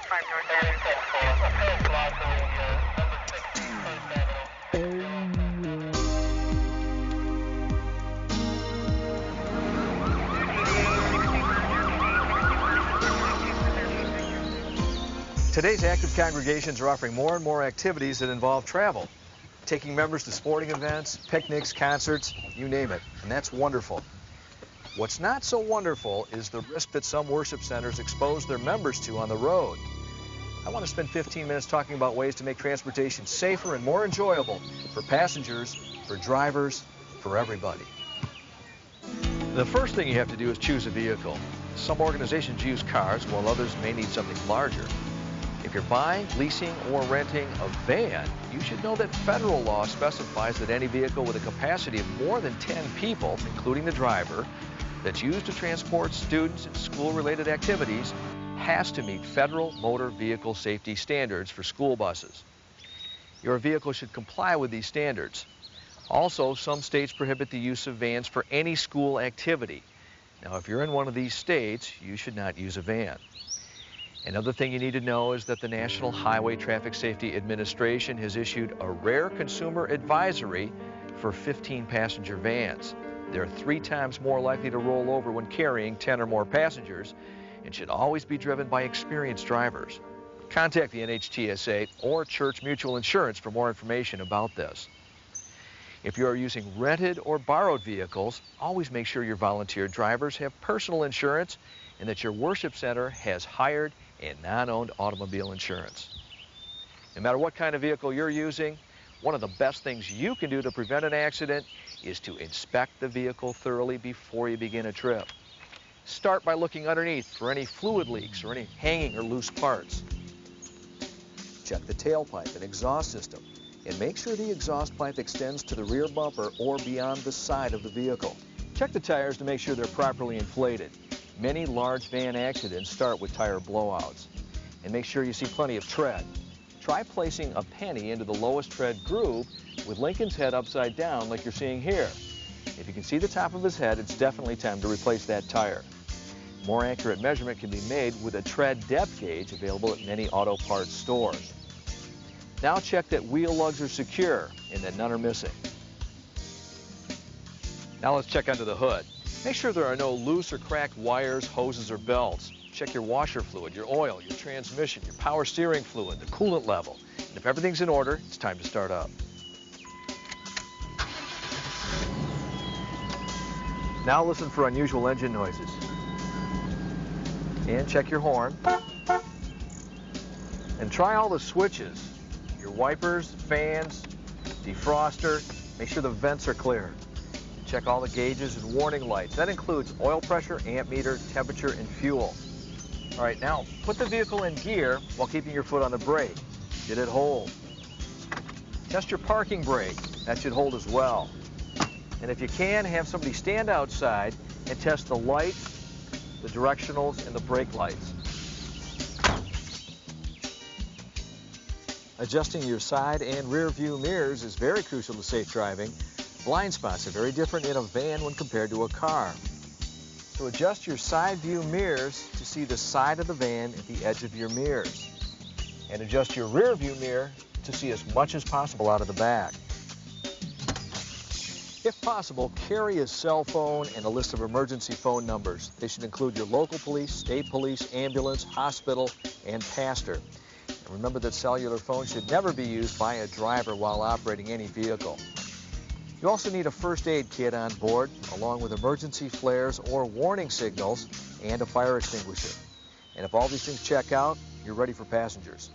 105 North Avenue. Today's active congregations are offering more and more activities that involve travel, taking members to sporting events, picnics, concerts, you name it, and that's wonderful. What's not so wonderful is the risk that some worship centers expose their members to on the road. I want to spend 15 minutes talking about ways to make transportation safer and more enjoyable for passengers, for drivers, for everybody. The first thing you have to do is choose a vehicle. Some organizations use cars, while others may need something larger. If you're buying, leasing, or renting a van, you should know that federal law specifies that any vehicle with a capacity of more than 10 people, including the driver, that's used to transport students in school-related activities has to meet federal motor vehicle safety standards for school buses. Your vehicle should comply with these standards. Also, some states prohibit the use of vans for any school activity. Now, if you're in one of these states, you should not use a van. Another thing you need to know is that the National Highway Traffic Safety Administration has issued a rare consumer advisory for 15-passenger vans. They're 3 times more likely to roll over when carrying 10 or more passengers and should always be driven by experienced drivers. Contact the NHTSA or Church Mutual Insurance for more information about this. If you are using rented or borrowed vehicles, always make sure your volunteer drivers have personal insurance and that your worship center has hired and non-owned automobile insurance. No matter what kind of vehicle you're using, one of the best things you can do to prevent an accident is to inspect the vehicle thoroughly before you begin a trip. Start by looking underneath for any fluid leaks or any hanging or loose parts. Check the tailpipe and exhaust system and make sure the exhaust pipe extends to the rear bumper or beyond the side of the vehicle. Check the tires to make sure they're properly inflated. Many large van accidents start with tire blowouts. And make sure you see plenty of tread. Try placing a penny into the lowest tread groove with Lincoln's head upside down like you're seeing here. If you can see the top of his head, it's definitely time to replace that tire. More accurate measurement can be made with a tread depth gauge available at many auto parts stores. Now check that wheel lugs are secure and that none are missing. Now let's check under the hood. Make sure there are no loose or cracked wires, hoses, or belts. Check your washer fluid, your oil, your transmission, your power steering fluid, the coolant level. And if everything's in order, it's time to start up. Now listen for unusual engine noises. And check your horn. And try all the switches. Your wipers, fans, defroster. Make sure the vents are clear. Check all the gauges and warning lights. That includes oil pressure, amp meter, temperature, and fuel. All right, now put the vehicle in gear while keeping your foot on the brake. Did it hold? Test your parking brake. That should hold as well. And if you can, have somebody stand outside and test the lights, the directionals, and the brake lights. Adjusting your side and rear view mirrors is very crucial to safe driving. Blind spots are very different in a van when compared to a car. So adjust your side view mirrors to see the side of the van at the edge of your mirrors. And adjust your rear view mirror to see as much as possible out of the back. If possible, carry a cell phone and a list of emergency phone numbers. They should include your local police, state police, ambulance, hospital, and pastor. And remember that cellular phones should never be used by a driver while operating any vehicle. You also need a first aid kit on board, along with emergency flares or warning signals and a fire extinguisher. And if all these things check out, you're ready for passengers.